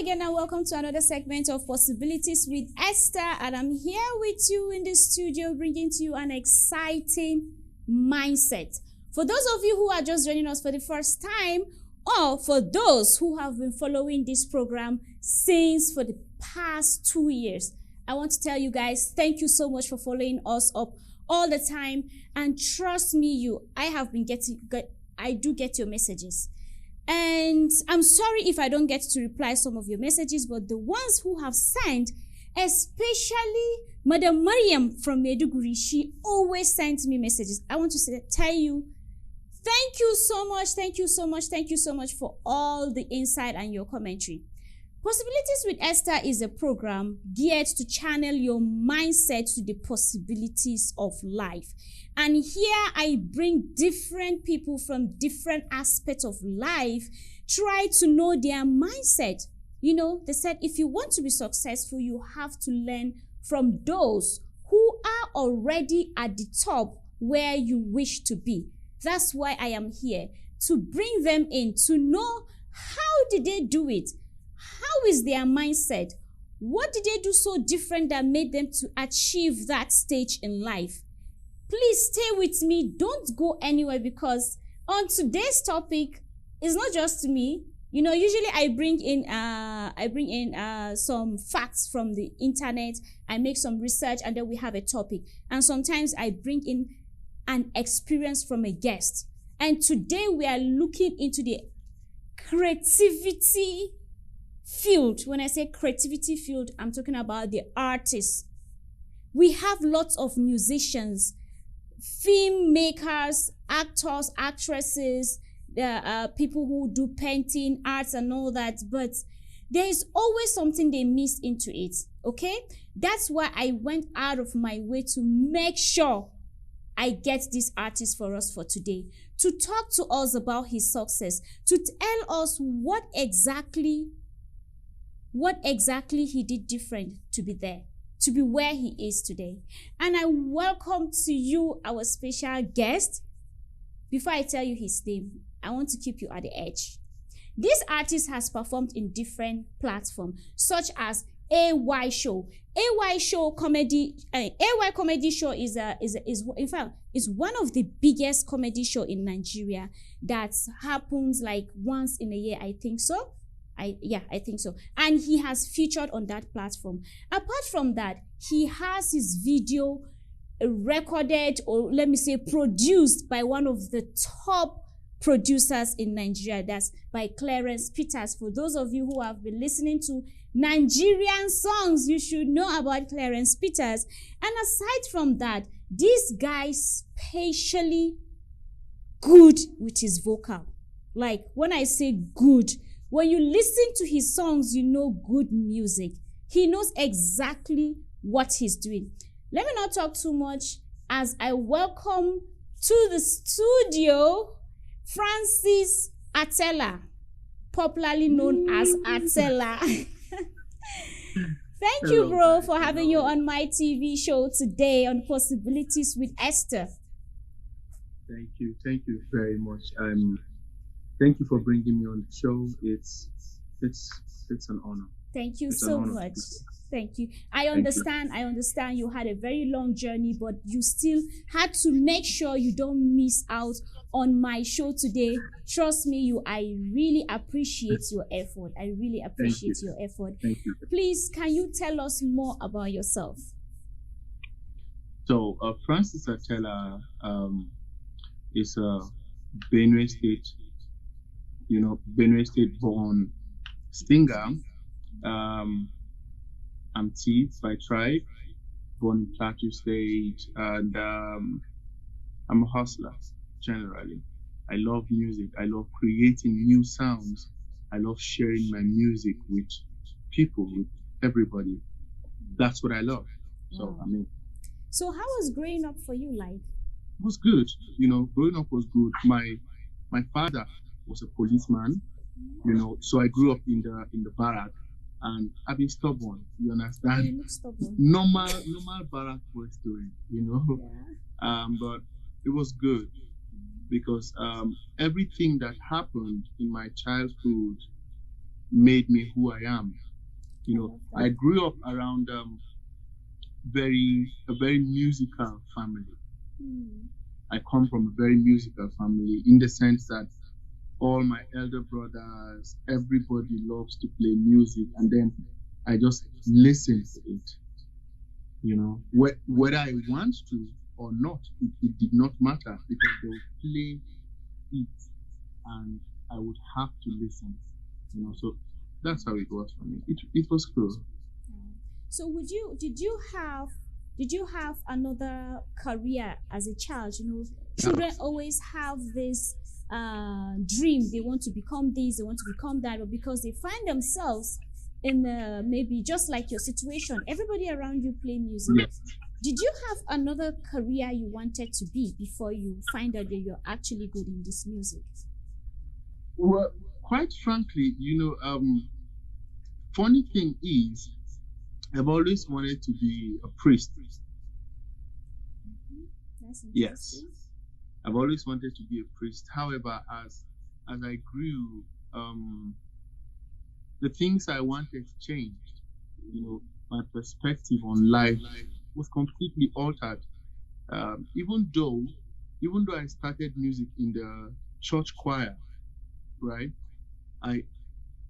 again and welcome to another segment of Possibilities with Esther, and I'm here with you in the studio bringing to you an exciting mindset. For those of you who are just joining us for the first time, or for those who have been following this program since for the past 2 years, I want to tell you guys, thank you so much for following us up all the time, and trust me, I do get your messages. And I'm sorry if I don't get to reply some of your messages, but the ones who have sent, especially Madam Mariam from Meduguri, she always sends me messages. I want to tell you, thank you so much for all the insight and your commentary. Possibilities with Esther is a program geared to channel your mindset to the possibilities of life. And here I bring different people from different aspects of life, try to know their mindset. You know, they said if you want to be successful, you have to learn from those who are already at the top where you wish to be. That's why I am here, to bring them in, to know how did they do it? How is their mindset? What did they do so different that made them to achieve that stage in life? Please stay with me. Don't go anywhere, because on today's topic, it's not just me. You know, usually I bring in some facts from the internet. I make some research, and then we have a topic. And sometimes I bring in an experience from a guest. And today we are looking into the creativity field. When I say creativity field, I'm talking about the artists. We have lots of musicians, film makers, actors, actresses, people who do painting, arts and all that, but there is always something they miss into it, okay? That's why I went out of my way to make sure I get this artist for us for today, to talk to us about his success, to tell us what exactly he did different to be there, to be where he is today. And I welcome to you our special guest. Before I tell you his name, I want to keep you at the edge. This artist has performed in different platforms, such as AY Show. AY Comedy Show is in fact is one of the biggest comedy show in Nigeria that happens like once in a year, I think so. I think so. And he has featured on that platform. Apart from that, he has his video recorded, or let me say produced, by one of the top producers in Nigeria. That's by Clarence Peters. For those of you who have been listening to Nigerian songs, you should know about Clarence Peters. And aside from that, this guy is spatially good with his vocal. Like, when I say good, when you listen to his songs, you know good music. He knows exactly what he's doing. Let me not talk too much as I welcome to the studio Francis Atela, popularly known as Atela. Thank you, bro, for having you on my TV show today on Possibilities with Esther. Thank you very much. Thank you for bringing me on the show. It's an honor. Thank you so much. Thank you. I understand you had a very long journey, but you still had to make sure you don't miss out on my show today. Trust me, I really appreciate your effort. I really appreciate your effort. Thank you. Please, can you tell us more about yourself? So, Francis Atela is a Benue State born singer. I'm Thief by tribe, born in Plateau State, and I'm a hustler generally. I love music. I love creating new sounds. I love sharing my music with people, with everybody. That's what I love. So, So how was growing up for you like? It was good. Growing up was good. My father was a policeman, so I grew up in the barrack, and I've been stubborn, you understand? You look stubborn. Normal barrack boy story, Yeah. But it was good because everything that happened in my childhood made me who I am. You I know, love that. I grew up around a very musical family. I come from a very musical family in the sense that all my elder brothers, everybody loves to play music, and then I just listen to it. You know, whether I want to or not, it did not matter because they would play it and I would have to listen. You know, so that's how it was for me. It was cool. So did you have another career as a child? You know, children always have this dream. They want to become this, they want to become that, but because they find themselves in maybe just like your situation, everybody around you play music. Yes. Did you have another career you wanted to be before you find out that you're actually good in this music? Well, quite frankly, funny thing is, I've always wanted to be a priest. That's interesting. Yes, I've always wanted to be a priest. However, as I grew, the things I wanted changed. You know, my perspective on life was completely altered. Even though I started music in the church choir, right?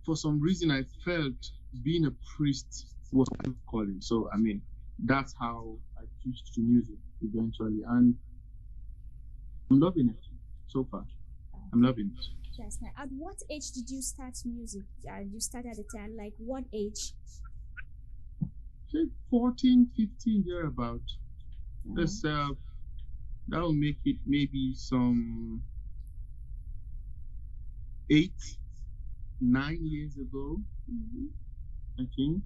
For some reason, I felt being a priest was my calling. So, I mean, that's how I switched to music eventually, and I'm loving it so far. I'm loving it. That's nice. At what age did you start music? You started at the time, like what age? Say 14, 15, thereabout. Uh, That will make it maybe some 8, 9 years ago, mhm. I think.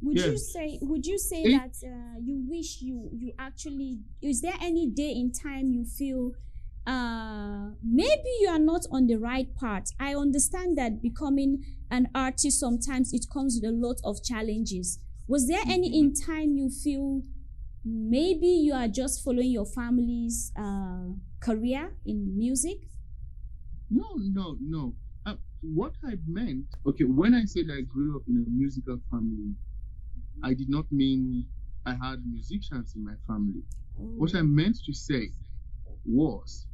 Would Yeah. would you say Eight. that you wish you actually, is there any day in time you feel maybe you are not on the right path? I understand that becoming an artist sometimes it comes with a lot of challenges. Was there any in time you feel maybe you are just following your family's career in music? No. What I meant, okay, when I said I grew up in a musical family, I did not mean I had musicians in my family. What I meant to say was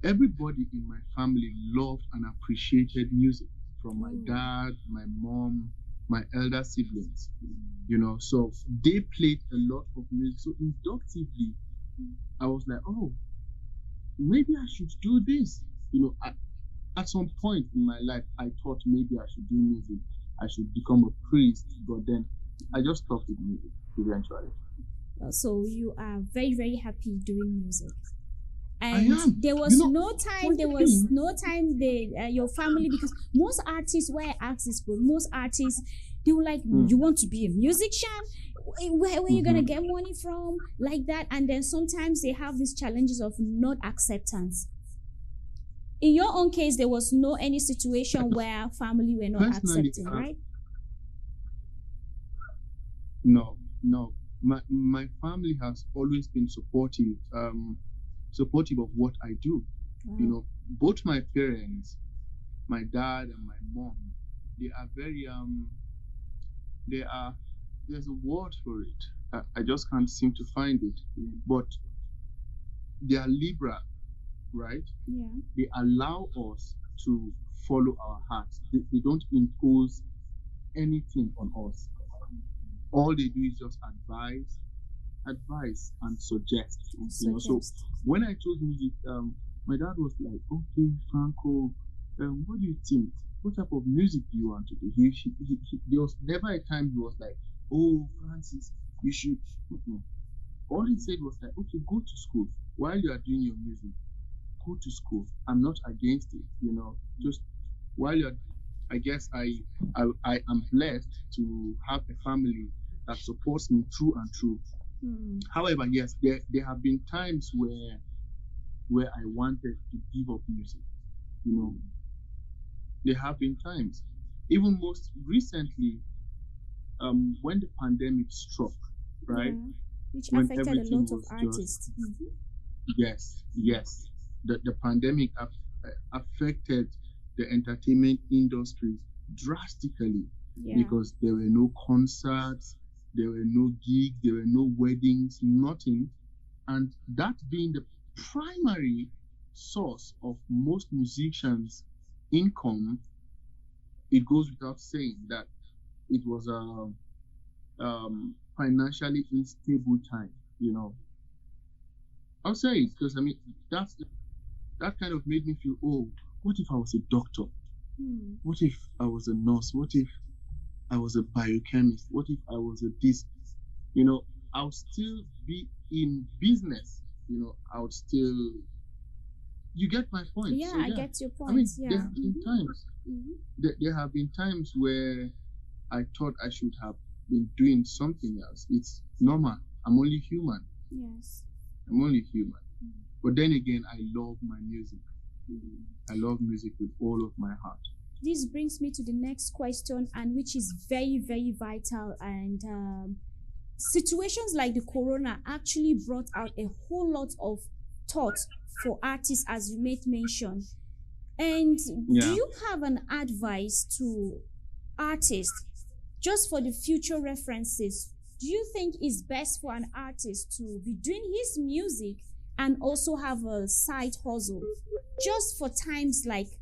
everybody in my family loved and appreciated music, from my dad, my mom, my elder siblings, you know, so they played a lot of music. So inductively, I was like, oh, maybe I should do this. You know, at some point in my life, I thought maybe I should do music. I should become a priest, but then I just stopped with music eventually. So you are very, very happy doing music. I And am. there was You know, no time, your family, because most artists, why I ask this, but most artists, they were like, you want to be a musician? Where are you going to get money from? Like that. And then sometimes they have these challenges of not acceptance. In your own case, there was no any situation where family were not Personally, accepting, right? No. My family has always been supportive of what I do. Wow. You know, both my parents, my dad and my mom, they are very there's a word for it. I just can't seem to find it. But they are liberal, right? Yeah. They allow us to follow our hearts. They don't impose anything on us. All they do is just advise and suggest. You know, so when I chose music, my dad was like, okay, Franco, what do you think? What type of music do you want to do? There was never a time he was like, oh, Francis, you should. All he said was like, okay, go to school. While you are doing your music, go to school. I'm not against it, you know. Just while you're, I guess I am blessed to have a family that supports me through and through. However, yes, there have been times where I wanted to give up music. You know, there have been times. Even most recently, when the pandemic struck, right? Yeah. Which When affected a everything lot of was artists. Yes. The pandemic affected the entertainment industry drastically Yeah. because there were no concerts, there were no gigs, there were no weddings, nothing. And that being the primary source of most musicians' income, it goes without saying that it was a financially unstable time, you know. I'll say it because I mean that kind of made me feel, oh, what if I was a doctor? What if I was a nurse? What if I was a biochemist? What if I was a this? You know, I'll still be in business. You know, I would still. You get my point. Yeah, So, I get your point. I mean, Yeah. there have been times. There have been times where I thought I should have been doing something else. It's normal. I'm only human. Yes. I'm only human. But then again, I love my music. I love music with all of my heart. This brings me to the next question, and which is very, very vital. And situations like the corona actually brought out a whole lot of thoughts for artists, as you made mention. And do you have an advice to artists, just for the future references? Do you think it's best for an artist to be doing his music and also have a side hustle, just for times like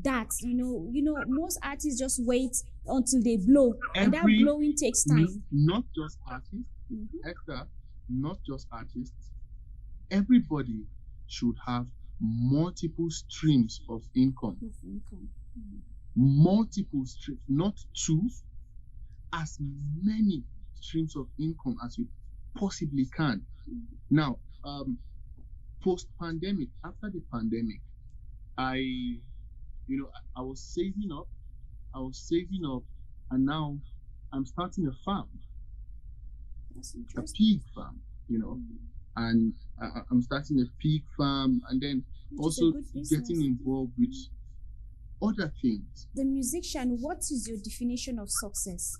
that? You know, most artists just wait until they blow, and that blowing takes time. Not just artists, Esther, not just artists. Everybody should have multiple streams of income. Multiple streams, not two, as many streams of income as you possibly can. Now, post-pandemic, after the pandemic, I was saving up, and now I'm starting a farm, a pig farm, and I'm starting a pig farm, and then also getting involved with other things. The musician, what is your definition of success?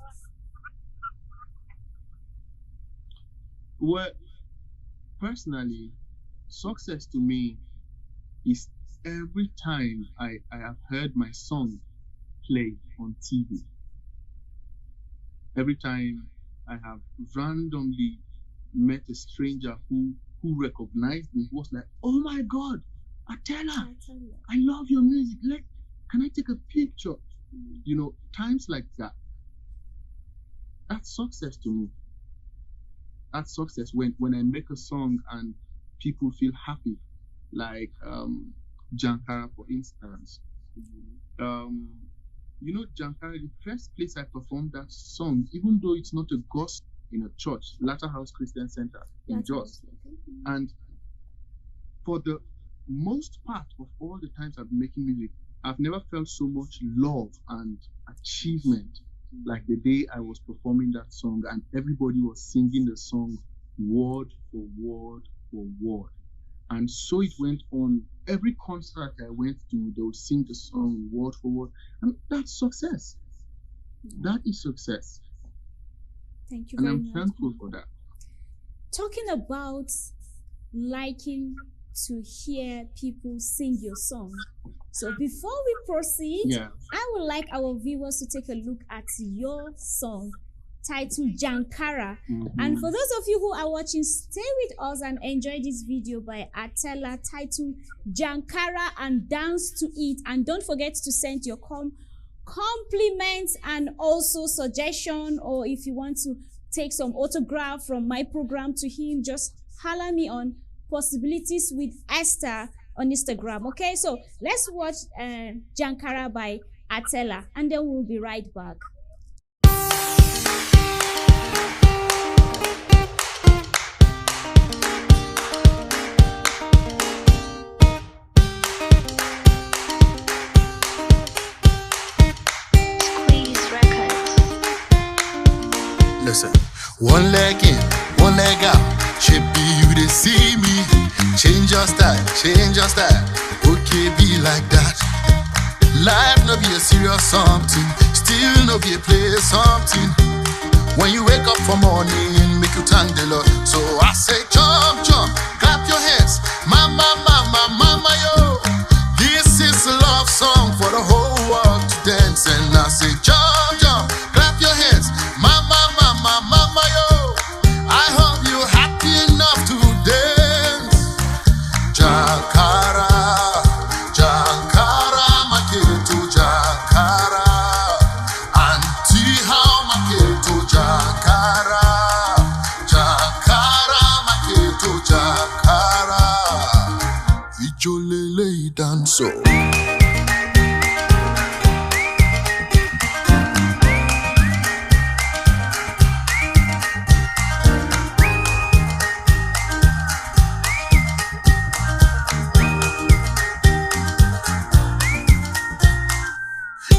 Well, personally, success to me is every time I have heard my song play on TV. Every time I have randomly met a stranger who recognized me, who was like, "Oh my God, Atella, I love your music. Can I take a picture?" Times like that. That's success to me. That's success when I make a song and people feel happy, like Jankara, for instance. Jankara, the first place I performed that song, even though it's not a gospel, in a church, Latter House Christian Center in Jos. And for the most part of all the times I've been making music, I've never felt so much love and achievement like the day I was performing that song and everybody was singing the song word for word for word. And so it went on. Every concert I went to, they would sing the song word for word. And that's success. That is success. Thank you very much. And I'm thankful for that. Talking about liking to hear people sing your song. So before we proceed, I would like our viewers to take a look at your song titled Jankara. And for those of you who are watching, stay with us and enjoy this video by Atella titled Jankara and dance to it. And don't forget to send your compliments and also suggestion, or if you want to take some autograph from my program to him, just holler me on Possibilities with Esther on Instagram. Okay, so let's watch Jankara by Atella and then we'll be right back. Listen, one leg in, one leg out. Should be you to see me. Change your style, okay, be like that. Life no be a serious something, still no be a play something. When you wake up for morning, make you thank the Lord. So I say jump, jump, clap your hands. Mama, mama, mama, yo. This is a love song for the whole Ijolele dance.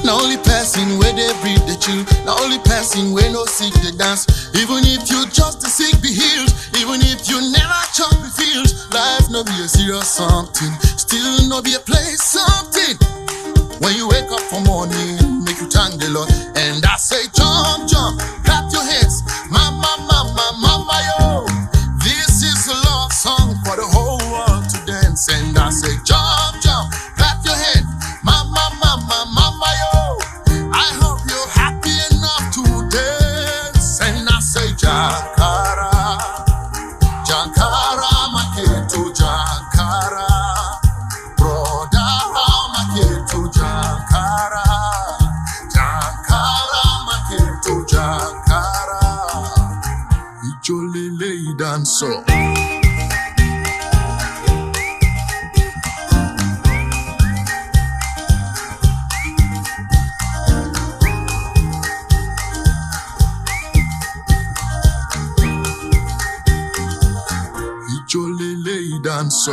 Now only person where they breathe the chill. Now only person where no sick the dance. Even if you just the sick be healed. Even if you never chop the field. Life no be a serious something. Still no be a place something. When you wake up for morning, make you thank the Lord. And I say jump, jump, clap your hands. Mama, mama, mama, yo. This is a love song for the whole world to dance. And I say jump, jump, clap your hands. Mama, mama, mama, yo. I hope you're happy enough to dance. And I say Jankara, Jankara, Maketo, Jankara. Broda, Maketo, Jankara. Jankara, Maketo, Jankara. Ijolele dance. Ijolele dance.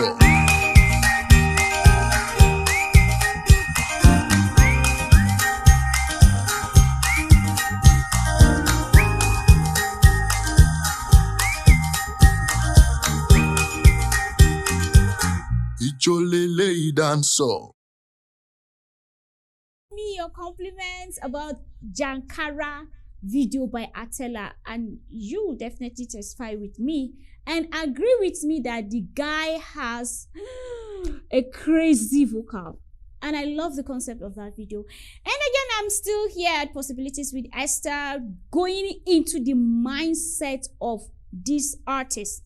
Ijolele dance. Me your compliments about Jankara video by Atella, and you will definitely testify with me and agree with me that the guy has a crazy vocal. And I love the concept of that video. And again, I'm still here at Possibilities with Esther, going into the mindset of this artist.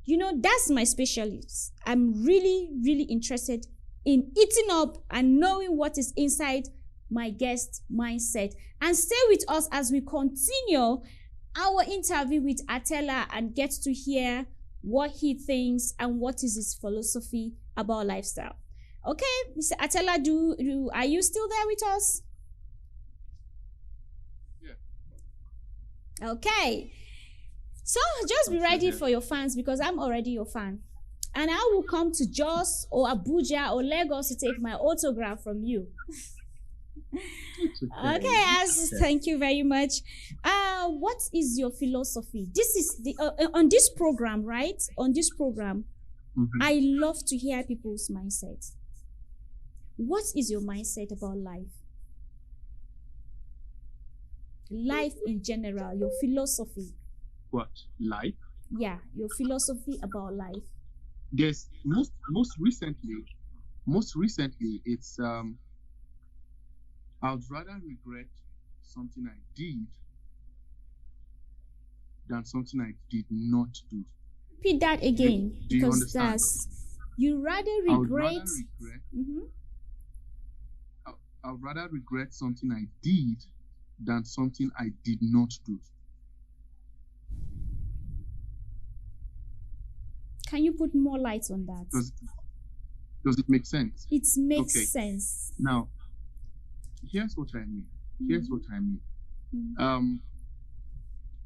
You know, that's my specialty. I'm really, really interested in eating up and knowing what is inside my guest mindset. And stay with us as we continue our interview with Atella and get to hear what he thinks and what is his philosophy about lifestyle. Okay, Mr. Atella, are you still there with us? Yeah. Okay. So just be ready for your fans, because I'm already your fan. And I will come to Jos or Abuja or Lagos to take my autograph from you. Okay, thank you very much. What is your philosophy? This is the on this program, right? On this program, I love to hear people's mindset. What is your mindset about life? Life in general, your philosophy. What? Life? Yeah, your philosophy about life. Yes, most recently, it's I would rather regret something I did than something I did not do. Repeat that again, do you because understand? You rather regret. I would rather regret something I did than something I did not do. Can you put more light on that? Does it make sense? It makes sense. Now, here's what I mean.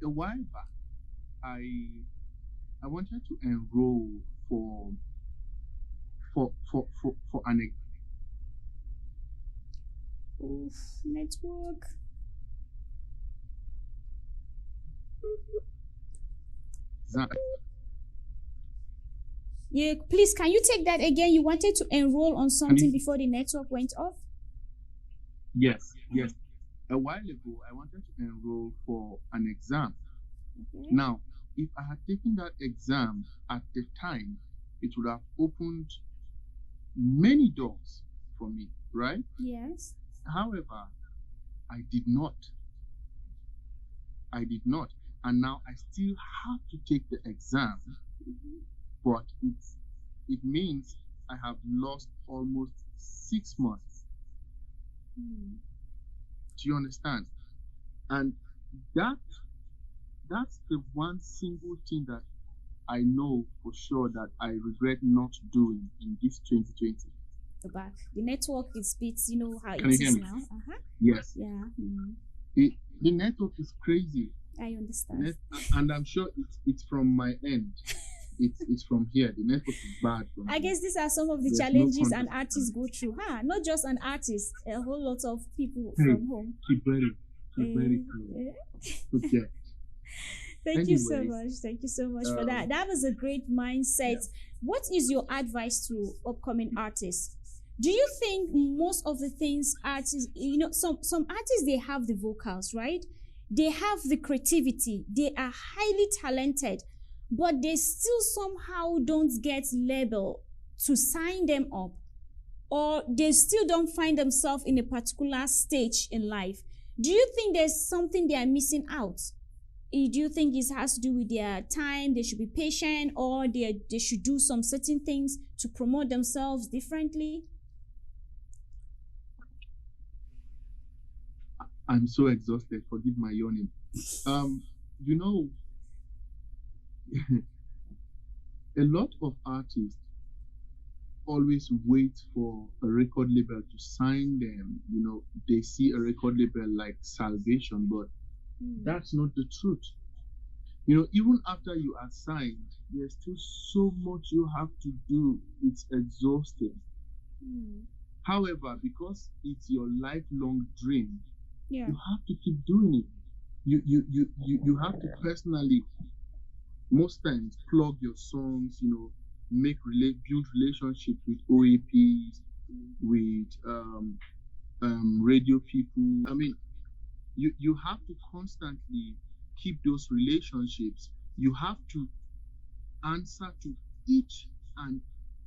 A while back, I wanted to enroll for an network. Yeah, please, can you take that again? You wanted to enroll on something before the network went off? Yes. A while ago, I wanted to enroll for an exam. Okay. Now, if I had taken that exam at the time, it would have opened many doors for me, right? Yes. However, I did not. And now I still have to take the exam, but it means I have lost almost 6 months. Do you understand? And that's the one single thing that I know for sure that I regret not doing in this 2020. The back. The network is bit, you know how Can it you hear is me? now. Uh-huh. Yes. Yeah. The network is crazy. I understand. And I'm sure it's from my end. It's from here. The network is bad. I guess these are some of the There's no challenges contact. an artist go through. Not just an artist, a whole lot of people Hey, from home. keep very cool. Okay. Thank you so Anyways, much. Thank you so much for that. That was a great mindset. Yeah. What is your advice to upcoming artists? Do you think most of the things artists, some artists, they have the vocals, right? They have the creativity. They are highly talented, but they still somehow don't get label to sign them up, or they still don't find themselves in a particular stage in life. Do you think there's something they are missing out? Do you think it has to do with their time, they should be patient, or they should do some certain things to promote themselves differently? I'm so exhausted. Forgive my yawning. You know, a lot of artists always wait for a record label to sign them. You know, they see a record label like salvation, but that's not the truth. You know, even after you are signed, there's still so much you have to do. It's exhausting. However, because it's your lifelong dream, Yeah. you have to keep doing it. You have to personally, most times, plug your songs, you know, build relationships with OAPs, with radio people. I mean, you have to constantly keep those relationships. You have to answer to each and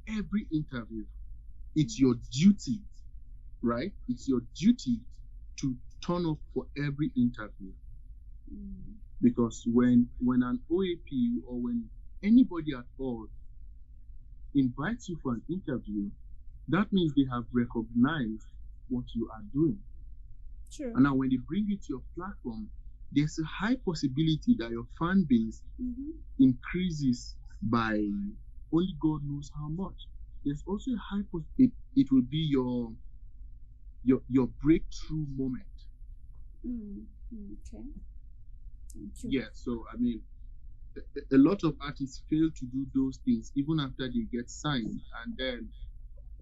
every interview. It's your duty, right? It's your duty to turn up for every interview. Because when an OAP or when anybody at all invites you for an interview, that means they have recognized what you are doing. True. And now when they bring you to your platform, there's a high possibility that your fan base increases by only God knows how much. There's also a high possibility it will be your breakthrough moment. Okay. Thank you. Yeah, so I mean, a lot of artists fail to do those things even after they get signed, and then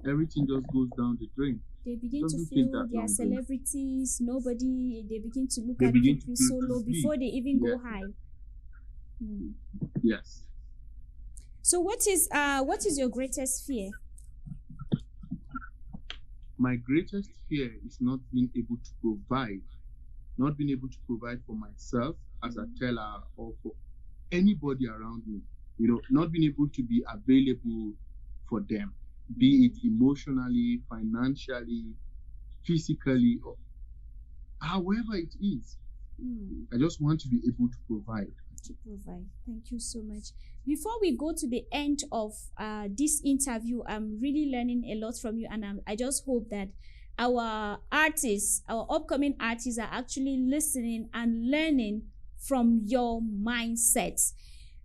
everything just goes down the drain. They begin to Doesn't take feel that they are long, celebrities. They begin to look They at begin to people feel solo to be. before they even go Yeah. high. Yes. So what is your greatest fear? My greatest fear is not being able to provide for myself as a teller or for anybody around me. You know, not being able to be available for them, be it emotionally, financially, physically, or however it is. I just want to be able to provide. Thank you so much. Before we go to the end of this interview, I'm really learning a lot from you, and I just hope that our upcoming artists are actually listening and learning from your mindset.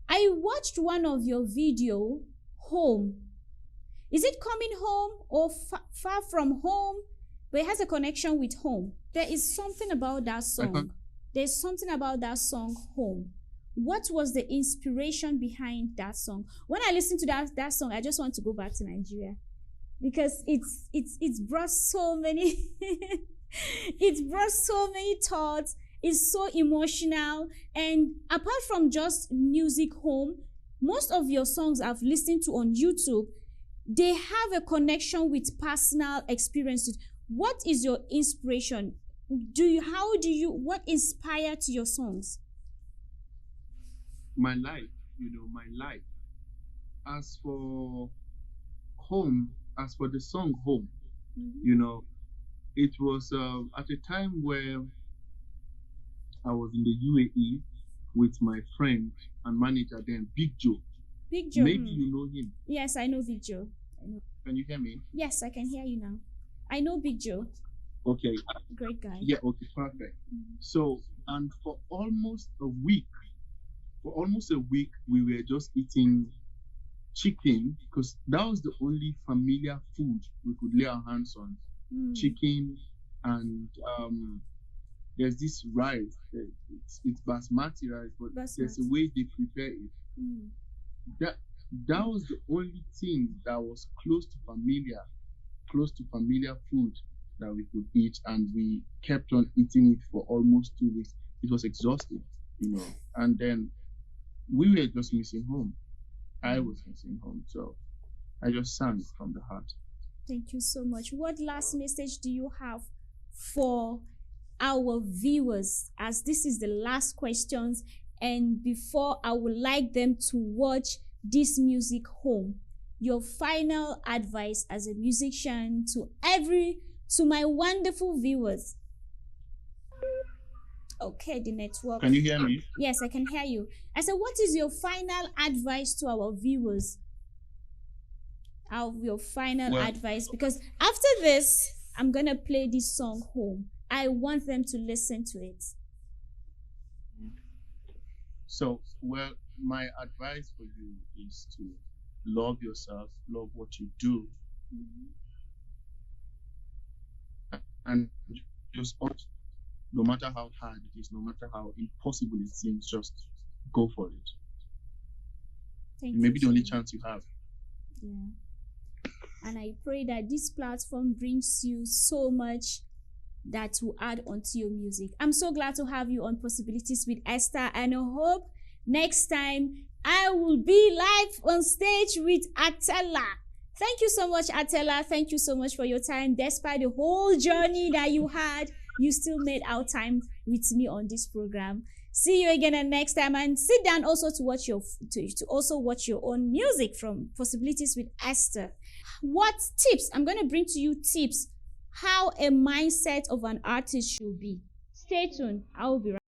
I watched one of your video, Home. Is it Coming Home or Far From Home? But it has a connection with home. There is something about that song. There's something about that song, Home. What was the inspiration behind that song? When I listen to that song, I just want to go back to Nigeria, because it's brought so many thoughts. It's so emotional. And apart from just music, Home, most of your songs I've listened to on YouTube, they have a connection with personal experiences. What is your inspiration? What inspired your songs? My life. As for Home, as for the song Home, it was at a time where I was in the UAE with my friend and manager then, Big Joe. Big Joe. Maybe you know him. Yes, I know Big Joe. Can you hear me? Yes, I can hear you now. I know Big Joe. Okay. Great guy. Yeah, okay, perfect. So, and for almost a week, for almost a week we were just eating chicken because that was the only familiar food we could lay our hands on. Chicken and there's this rice. It's basmati rice, but there's a way they prepare it. That was the only thing that was close to familiar food that we could eat, and we kept on eating it for almost 2 weeks. It was exhausting, and then we were just missing home. I was missing home, so I just sang from the heart. Thank you so much. What last message do you have for our viewers, as this is the last questions, and before I would like them to watch this music home? Your final advice as a musician to my wonderful viewers. Okay, the network. Can you hear me? Yes, I can hear you. I said, what is your final advice to our viewers? Your final advice, because after this, I'm gonna play this song home. I want them to listen to it. So, my advice for you is to love yourself, love what you do, and just no matter how hard it is, no matter how impossible it seems, just go for it. It may be the only chance you have. Yeah. And I pray that this platform brings you so much that will add onto your music. I'm so glad to have you on Possibilities with Esther, and I hope next time I will be live on stage with Atella. Thank you so much, Atella. Thank you so much for your time. Despite the whole journey that you had, you still made out time with me on this program. See you again next time, and sit down also to watch your own music from Possibilities with Esther. What tips? I'm going to bring to you tips how a mindset of an artist should be. Stay tuned. I will be right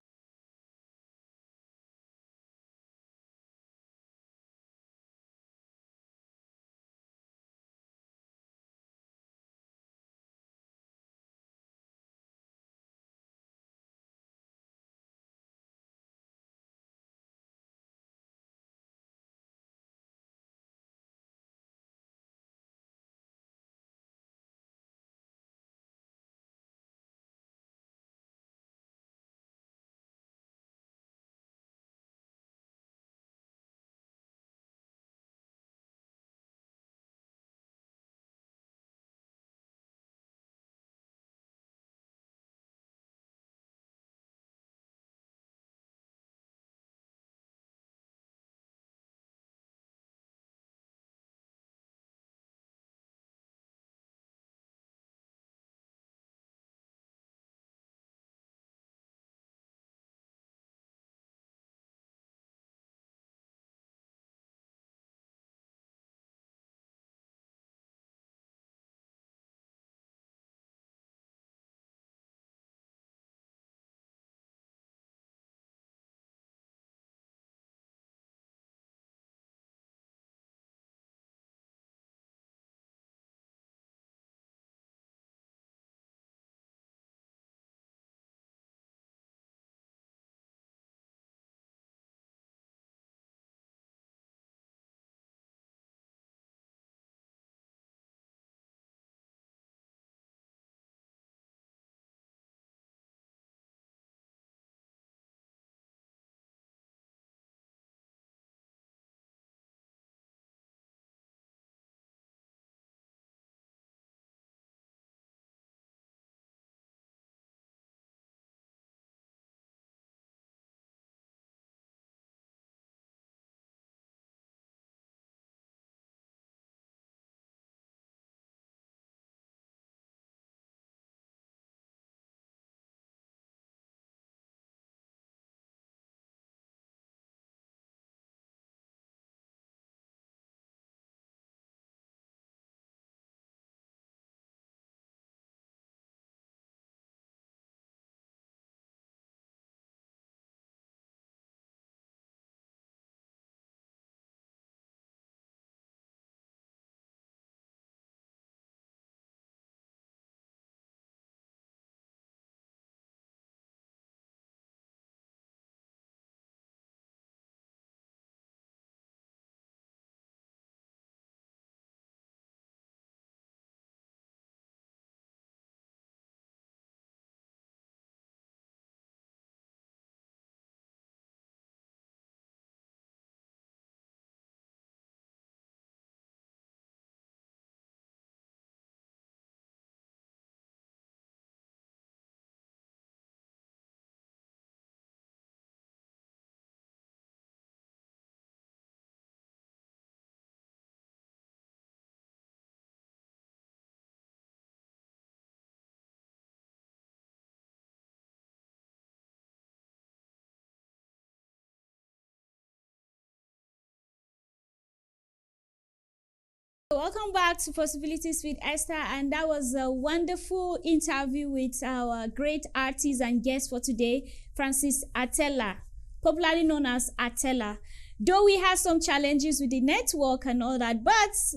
Welcome back to Possibilities with Esther, and that was a wonderful interview with our great artist and guest for today, Francis Atella, popularly known as Atella. Though we had some challenges with the network and all that, but it's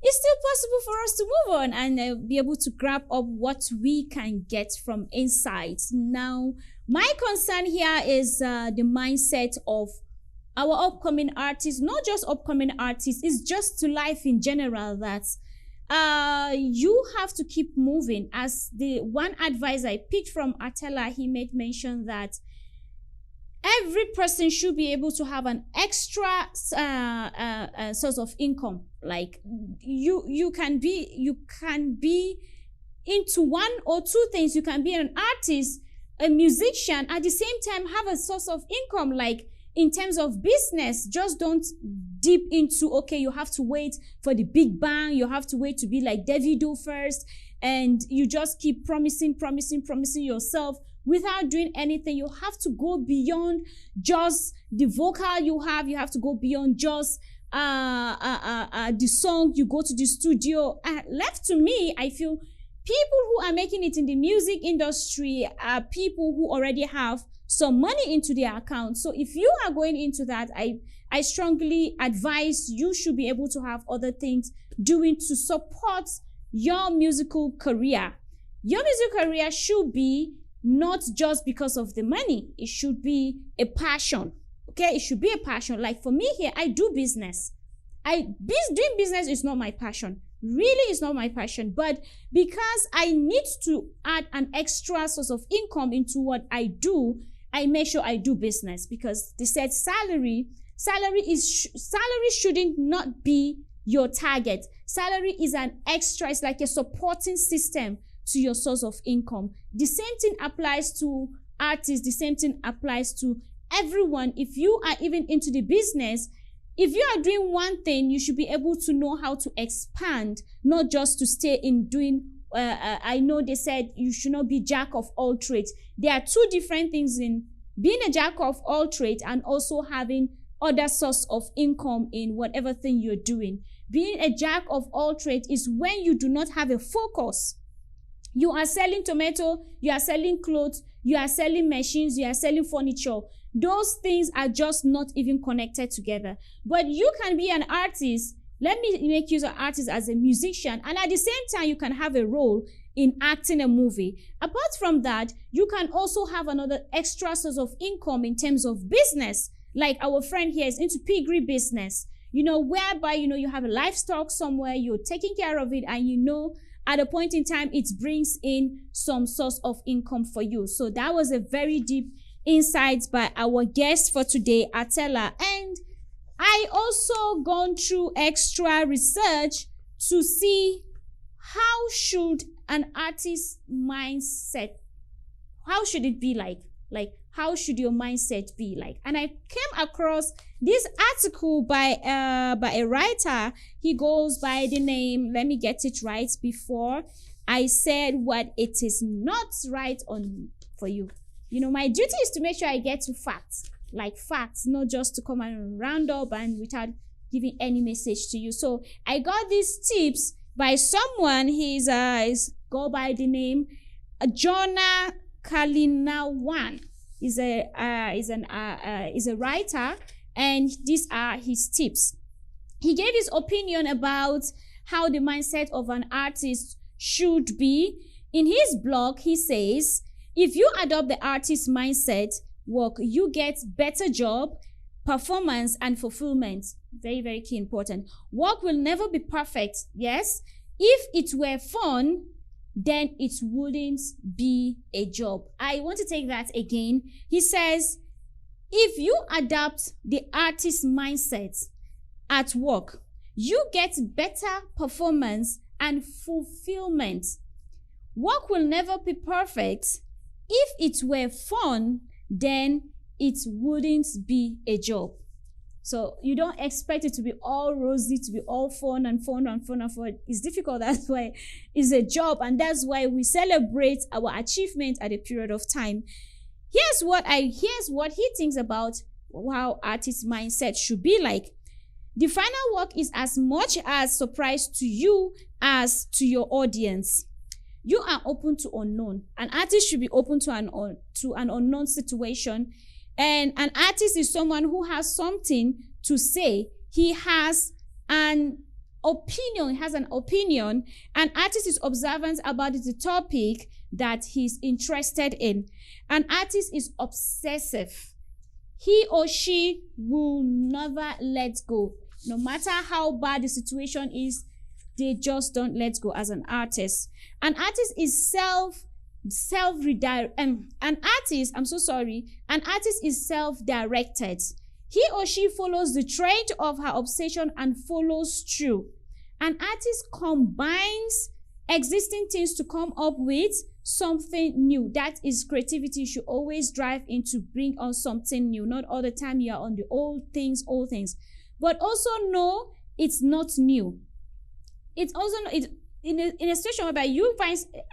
still possible for us to move on and be able to grab up what we can get from inside. Now, my concern here is the mindset of our upcoming artists, not just upcoming artists, it's just to life in general, that you have to keep moving. As the one advice I picked from Atella, he made mention that every person should be able to have an extra source of income. Like you can be into one or two things. You can be an artist, a musician, at the same time have a source of income. Like in terms of business, just don't dip into, okay, you have to wait for the big bang, you have to wait to be like Davido first, and you just keep promising yourself without doing anything. You have to go beyond just the vocal you have to go beyond just the song. You go to the studio. Left to me, I feel people who are making it in the music industry are people who already have some money into their account. So if you are going into that, I strongly advise you should be able to have other things doing to support your musical career. Your musical career should be not just because of the money. It should be a passion. Okay, it should be a passion. Like for me here, I do business. Doing business is not my passion. Really, it's not my passion. But because I need to add an extra source of income into what I do, I make sure I do business, because they said salary shouldn't not be your target. Salary is an extra. It's like a supporting system to your source of income. The same thing applies to artists. The same thing applies to everyone. If you are even into the business, if you are doing one thing, you should be able to know how to expand, not just to stay in doing. I know they said you should not be jack of all trades. There are two different things in being a jack of all trades and also having other source of income in whatever thing you're doing. Being a jack of all trades is when you do not have a focus. You are selling tomato, you are selling clothes, you are selling machines, you are selling furniture. Those things are just not even connected together. But you can be an artist. Let me make use of artist as a musician, and at the same time, you can have a role in acting a movie. Apart from that, you can also have another extra source of income in terms of business. Like our friend here is into piggery business, whereby, you have a livestock somewhere, you're taking care of it, and at a point in time, it brings in some source of income for you. So that was a very deep insight by our guest for today, Atella. And I also gone through extra research to see how should an artist's mindset, how should it be like? Like, how should your mindset be like? And I came across this article by a writer. He goes by the name, let me get it right before I said what it is not right on for you. My duty is to make sure I get to facts, not just to come and round up and without giving any message to you. So I got these tips by someone. He's go by the name Jonah Kalinawan. Is a writer, and these are his tips. He gave his opinion about how the mindset of an artist should be. In his blog, he says, if you adopt the artist mindset, you get better job, performance, and fulfillment. Very, very key, important. Work will never be perfect, yes. If it were fun, then it wouldn't be a job. I want to take that again. He says, if you adopt the artist mindset at work, you get better performance and fulfillment. Work will never be perfect. If it were fun, then it wouldn't be a job. So you don't expect it to be all rosy, to be all fun and fun and fun and fun. It's difficult. That's why it's a job. And that's why we celebrate our achievement at a period of time. Here's what he thinks about how artist mindset should be like. The final work is as much as surprise to you as to your audience. You are open to unknown. An artist should be open to an unknown situation. And an artist is someone who has something to say. He has an opinion. An artist is observant about the topic that he's interested in. An artist is obsessive. He or she will never let go. No matter how bad the situation is, they just don't let go as an artist. An artist is an artist is self-directed. He or she follows the trend of her obsession and follows through. An artist combines existing things to come up with something new. That is creativity. You should always drive in to bring on something new. Not all the time you are on the old things. But also know it's not new. It's also in a situation whereby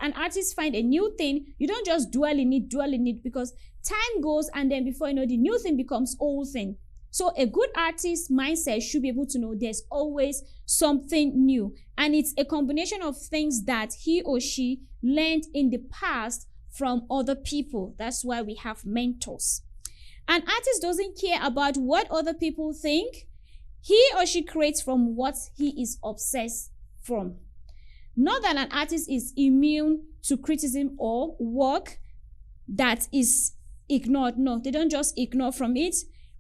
an artist find a new thing, you don't just dwell in it, because time goes and then before you know, the new thing becomes old thing. So a good artist mindset should be able to know there's always something new. And it's a combination of things that he or she learned in the past from other people. That's why we have mentors. An artist doesn't care about what other people think. He or she creates from what he is obsessed from. Not that an artist is immune to criticism or work that is ignored. No, they don't just ignore from it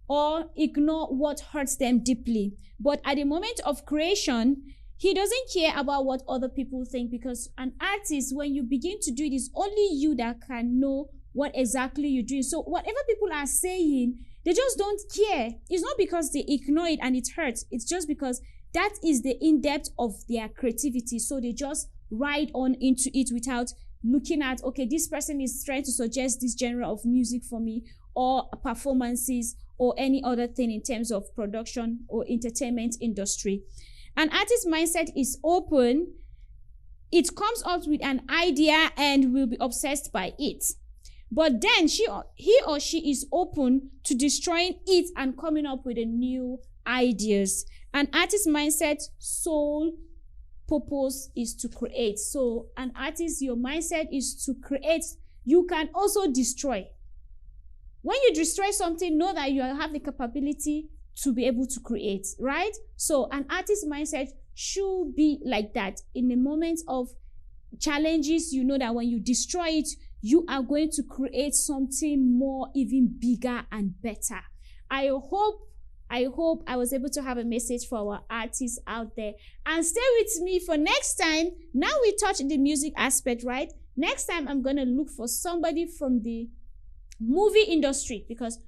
or ignore what hurts them deeply. But at the moment of creation, he doesn't care about what other people think, because an artist, when you begin to do it, it's only you that can know what exactly you're doing. So whatever people are saying, they just don't care. It's not because they ignore it and it hurts. It's just because that is the in-depth of their creativity. So they just ride on into it without looking at, okay, this person is trying to suggest this genre of music for me, or performances, or any other thing in terms of production or entertainment industry. An artist's mindset is open. It comes up with an idea and will be obsessed by it. But then he or she is open to destroying it and coming up with a new ideas. An artist's mindset, sole purpose is to create. So an artist, your mindset is to create. You can also destroy. When you destroy something, know that you have the capability to be able to create, right? So an artist's mindset should be like that. In the moment of challenges, you know that when you destroy it, you are going to create something more, even bigger and better. I hope I was able to have a message for our artists out there. And stay with me for next time. Now we touch the music aspect, right? Next time I'm going to look for somebody from the movie industry, because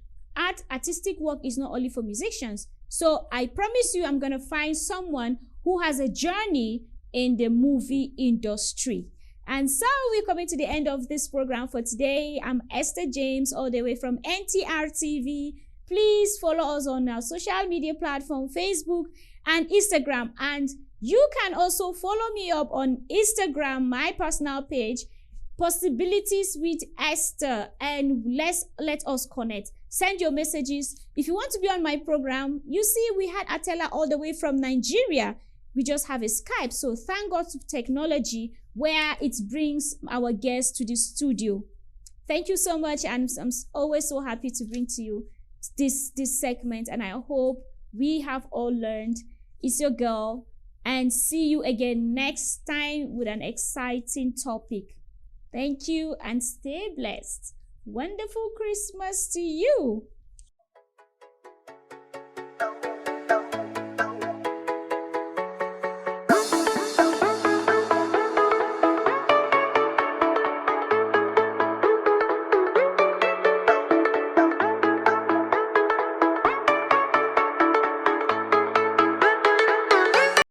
artistic work is not only for musicians. So I promise you, I'm going to find someone who has a journey in the movie industry. And so we're coming to the end of this program for today. I'm Esther James, all the way from Ntr TV. Please follow us on our social media platform, Facebook and Instagram. And you can also follow me up on Instagram, my personal page, Possibilities with Esther, and let us connect. Send your messages. If you want to be on my program, you see we had Atela all the way from Nigeria. We just have a Skype. So thank God to technology, where it brings our guests to the studio. Thank you so much, and I'm always so happy to bring to you this segment, and I hope we have all learned. It's your girl, and see you again next time with an exciting topic. Thank you and stay blessed. Wonderful Christmas to you.